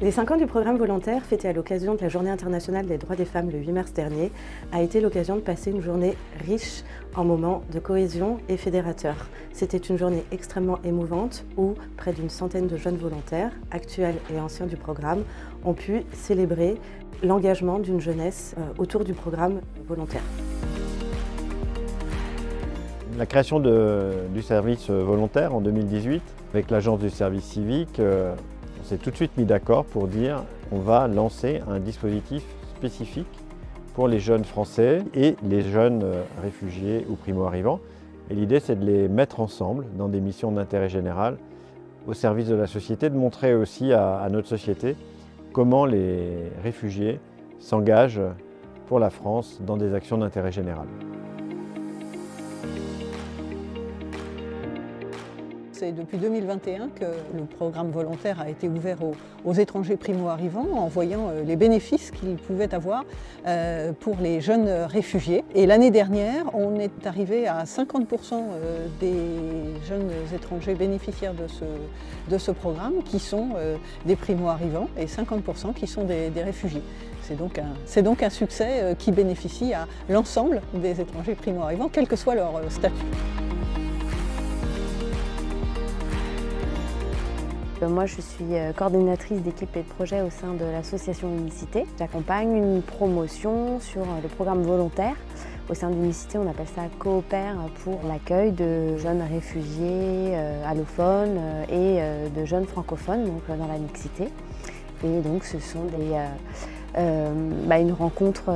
Les 5 ans du programme volontaire, fêté à l'occasion de la Journée internationale des droits des femmes le 8 mars dernier, a été l'occasion de passer une journée riche en moments de cohésion et fédérateurs. C'était une journée extrêmement émouvante où près d'une centaine de jeunes volontaires, actuels et anciens du programme, ont pu célébrer l'engagement d'une jeunesse autour du programme volontaire. La création du service volontaire en 2018, avec l'agence du service civique, on s'est tout de suite mis d'accord pour dire qu'on va lancer un dispositif spécifique pour les jeunes Français et les jeunes réfugiés ou primo-arrivants. Et l'idée, c'est de les mettre ensemble dans des missions d'intérêt général au service de la société, de montrer aussi à notre société comment les réfugiés s'engagent pour la France dans des actions d'intérêt général. C'est depuis 2021 que le programme volontaire a été ouvert aux étrangers primo-arrivants en voyant les bénéfices qu'ils pouvaient avoir pour les jeunes réfugiés. Et l'année dernière, on est arrivé à 50% des jeunes étrangers bénéficiaires de ce programme qui sont des primo-arrivants et 50% qui sont des réfugiés. C'est donc un succès qui bénéficie à l'ensemble des étrangers primo-arrivants, quel que soit leur statut. Moi, je suis coordinatrice d'équipe et de projet au sein de l'association Unicité. J'accompagne une promotion sur le programme volontaire. Au sein d'Unicité, on appelle ça Coopère pour l'accueil de jeunes réfugiés allophones et de jeunes francophones, donc dans la mixité. Et donc, ce sont une rencontre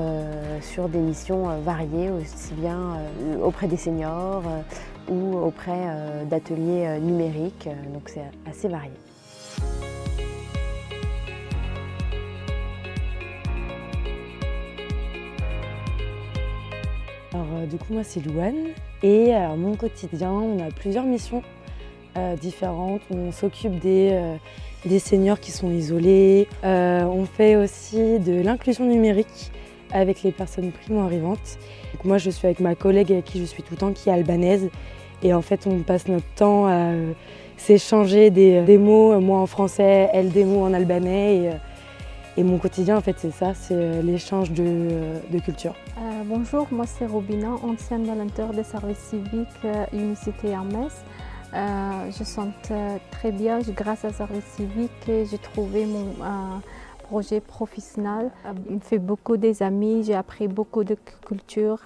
sur des missions variées, aussi bien auprès des seniors ou auprès d'ateliers numériques, donc c'est assez varié. Alors du coup moi c'est Louane et alors, mon quotidien, on a plusieurs missions différentes. On s'occupe des seniors qui sont isolés, on fait aussi de l'inclusion numérique avec les personnes primo-arrivantes. Donc, moi je suis avec ma collègue avec qui je suis tout le temps qui est albanaise et en fait on passe notre temps à s'échanger des mots, moi en français, elle des mots en albanais et mon quotidien en fait c'est ça, c'est l'échange de culture. Bonjour, moi c'est Robina, ancienne volontaire de service civique Unicité Hermès. Je sens très bien, grâce à service civique, j'ai trouvé mon projet professionnel. J'ai fait beaucoup d'amis, j'ai appris beaucoup de culture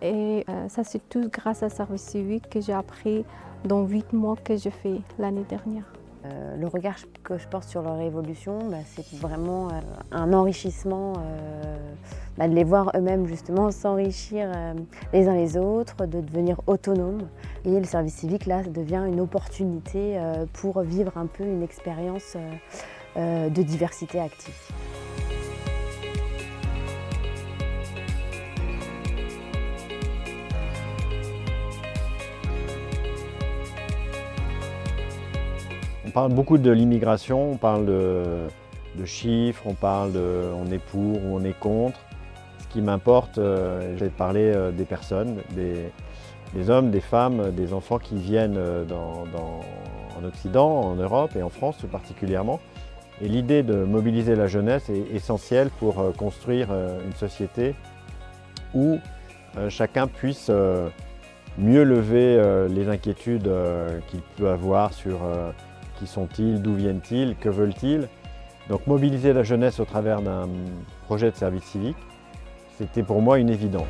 et ça c'est tout grâce à service civique que j'ai appris dans 8 mois que j'ai fait l'année dernière. Le regard que je porte sur leur évolution, c'est vraiment un enrichissement, de les voir eux-mêmes justement s'enrichir les uns les autres, de devenir autonomes. Et le service civique là devient une opportunité pour vivre un peu une expérience de diversité active. On parle beaucoup de l'immigration, on parle de chiffres, on est pour ou on est contre. Ce qui m'importe, c'est de parler des personnes, des hommes, des femmes, des enfants qui viennent en Occident, en Europe et en France tout particulièrement. Et l'idée de mobiliser la jeunesse est essentielle pour construire une société où chacun puisse mieux lever les inquiétudes qu'il peut avoir sur qui sont-ils, d'où viennent-ils, que veulent-ils. Donc mobiliser la jeunesse au travers d'un projet de service civique, c'était pour moi une évidence.